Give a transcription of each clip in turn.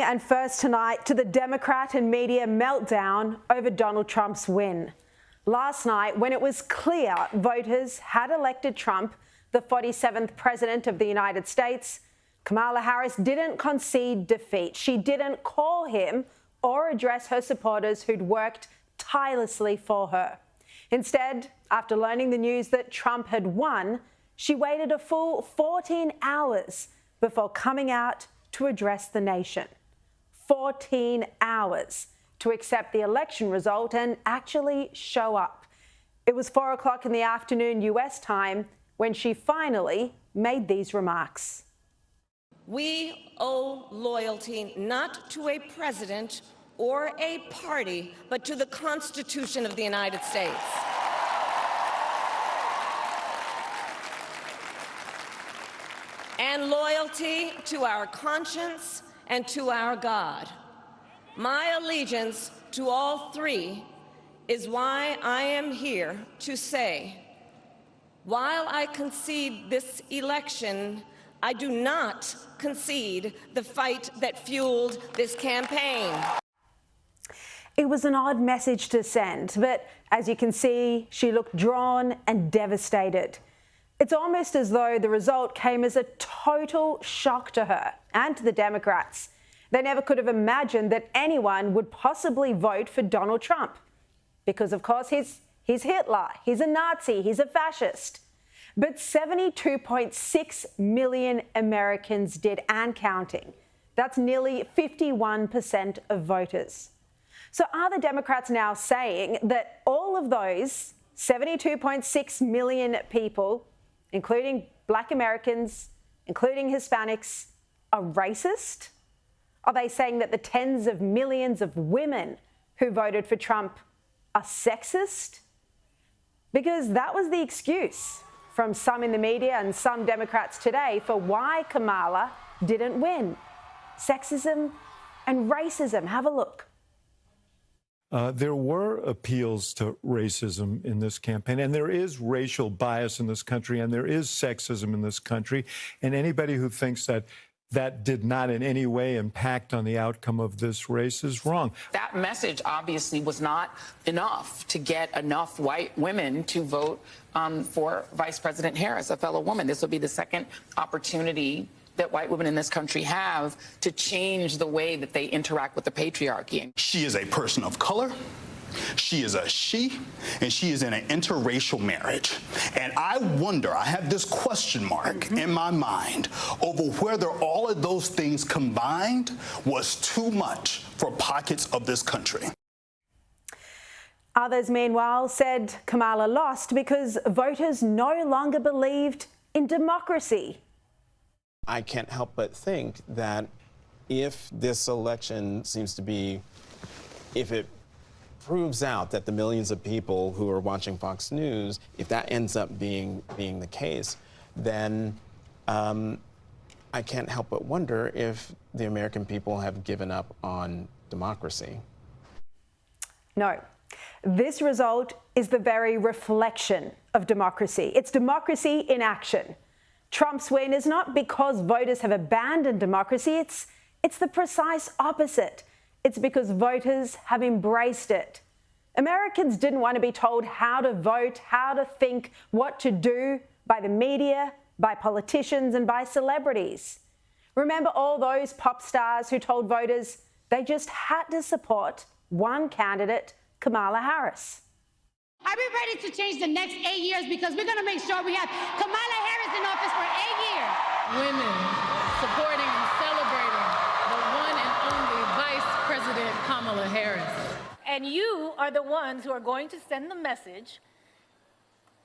And first tonight to the Democrat and media meltdown over Donald Trump's win. Last night, when it was clear voters had elected Trump, the 47th president of the United States, Kamala Harris didn't concede defeat. She didn't call him or address her supporters who'd worked tirelessly for her. Instead, after learning the news that Trump had won, she waited a full 14 hours before coming out to address the nation. 14 hours to accept the election result and actually show up. It was 4 o'clock in the afternoon US time when she finally made these remarks. We owe loyalty not to a president or a party, but to the Constitution of the United States. And loyalty to our conscience and to our God. My allegiance to all three is why I am here to say, while I concede this election, I do not concede the fight that fueled this campaign. It was an odd message to send, but as you can see, she looked drawn and devastated. It's almost as though the result came as a total shock to her and to the Democrats. They never could have imagined that anyone would possibly vote for Donald Trump. Because, of course, he's Hitler, he's a Nazi, he's a fascist. But 72.6 million Americans did, and counting. That's nearly 51% of voters. So are the Democrats now saying that all of those 72.6 million people, including Black Americans, including Hispanics, are racist? Are they saying that the tens of millions of women who voted for Trump are sexist? Because that was the excuse from some in the media and some Democrats today for why Kamala didn't win. Sexism and racism. Have a look. There were appeals to racism in this campaign, and there is racial bias in this country, and there is sexism in this country. And anybody who thinks that that did not in any way impact on the outcome of this race is wrong. That message obviously was not enough to get enough white women to vote for Vice President Harris, a fellow woman. This will be the second opportunity that white women in this country have to change the way that they interact with the patriarchy. She is a person of color. She is a she, and she is in an interracial marriage. And I wonder, I have this question mark in my mind over whether all of those things combined was too much for pockets of this country. Others, meanwhile, said Kamala lost because voters no longer believed in democracy. I can't help but think that if this election seems to be, if it proves out that the millions of people who are watching Fox News, if that ends up being the case, then I can't help but wonder if the American people have given up on democracy. No. This result is the very reflection of democracy. It's democracy in action. Trump's win is not because voters have abandoned democracy. It's the precise opposite. It's because voters have embraced it. Americans didn't want to be told how to vote, how to think, what to do by the media, by politicians, and by celebrities. Remember all those pop stars who told voters they just had to support one candidate, Kamala Harris. Are we ready to change the next 8 years? Because we're going to make sure we have Kamala Harris in office for 8 years. Women supporting and celebrating the one and only Vice President Kamala Harris. And you are the ones who are going to send the message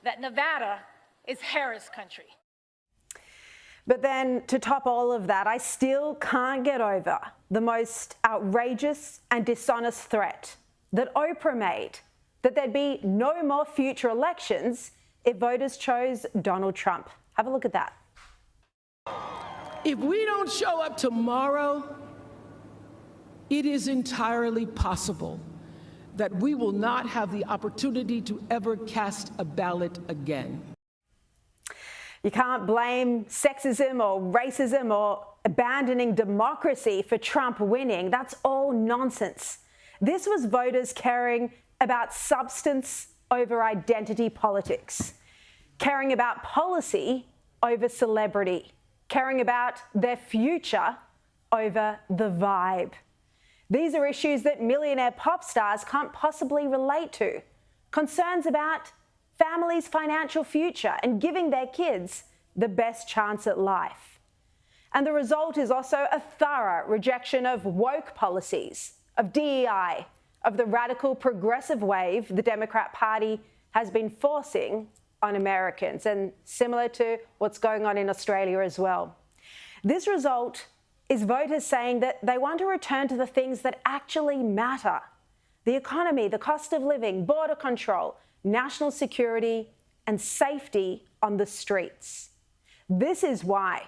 that Nevada is Harris country. But then, to top all of that, I still can't get over the most outrageous and dishonest threat that Oprah made, that there'd be no more future elections if voters chose Donald Trump. Have a look at that. If we don't show up tomorrow, it is entirely possible that we will not have the opportunity to ever cast a ballot again. You can't blame sexism or racism or abandoning democracy for Trump winning, that's all nonsense. This was voters caring about substance over identity politics, caring about policy over celebrity, caring about their future over the vibe. These are issues that millionaire pop stars can't possibly relate to. Concerns about families' financial future and giving their kids the best chance at life. And the result is also a thorough rejection of woke policies, of DEI, of the radical progressive wave the Democrat Party has been forcing on Americans, and similar to what's going on in Australia as well. This result is voters saying that they want to return to the things that actually matter: the economy, the cost of living, border control, national security, and safety on the streets. This is why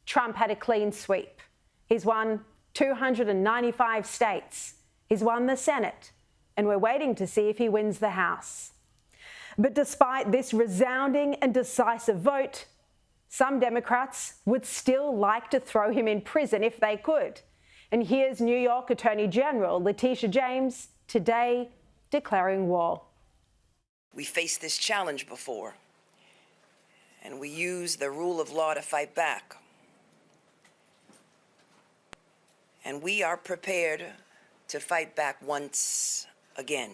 Trump had a clean sweep. He's won 295 states. He's won the Senate, and we're waiting to see if he wins the House. But despite this resounding and decisive vote, some Democrats would still like to throw him in prison if they could. And here's New York Attorney General Letitia James today declaring war. We faced this challenge before, and we used the rule of law to fight back. And we are prepared to fight back once again.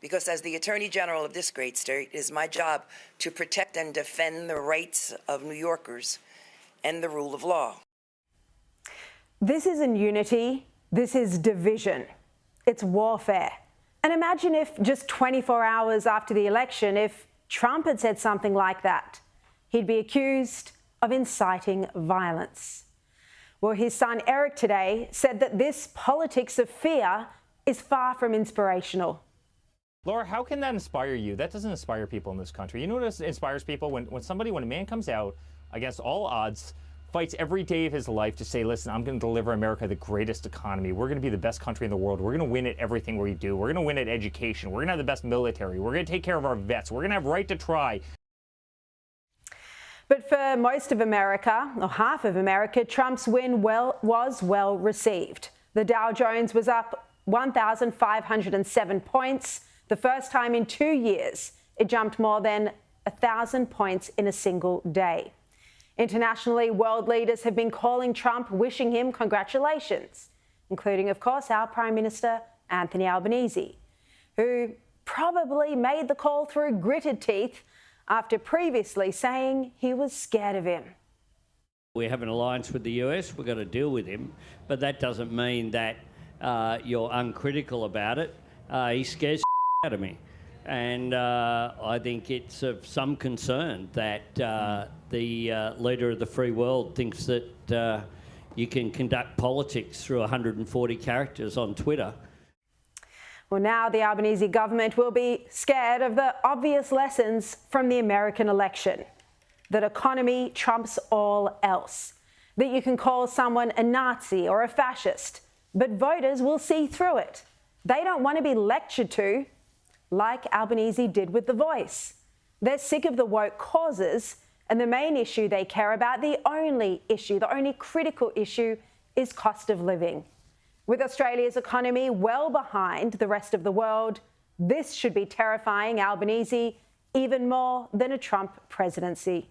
Because as the Attorney General of this great state, it is my job to protect and defend the rights of New Yorkers and the rule of law. This isn't unity, this is division. It's warfare. And imagine if just 24 hours after the election, if Trump had said something like that, he'd be accused of inciting violence. Well, his son Eric today said that this politics of fear is far from inspirational. Laura, how can that inspire you? That doesn't inspire people in this country. You know what inspires people? When a man comes out against all odds, fights every day of his life to say, listen, I'm going to deliver America the greatest economy. We're going to be the best country in the world. We're going to win at everything we do. We're going to win at education. We're going to have the best military. We're going to take care of our vets. We're going to have right to try. But for most of America, or half of America, Trump's win was well received. The Dow Jones was up 1,507 points. The first time in 2 years, it jumped more than 1,000 points in a single day. Internationally, world leaders have been calling Trump, wishing him congratulations, including, of course, our Prime Minister, Anthony Albanese, who probably made the call through gritted teeth after previously saying he was scared of him. We have an alliance with the US, we've got to deal with him, but that doesn't mean that you're uncritical about it. He scares out of me. And I think it's of some concern that the leader of the free world thinks that you can conduct politics through 140 characters on Twitter. Well, now the Albanese government will be scared of the obvious lessons from the American election. That economy trumps all else. That you can call someone a Nazi or a fascist, but voters will see through it. They don't want to be lectured to like Albanese did with The Voice. They're sick of the woke causes, and the main issue they care about, the only critical issue, is cost of living. With Australia's economy well behind the rest of the world, this should be terrifying Albanese even more than a Trump presidency.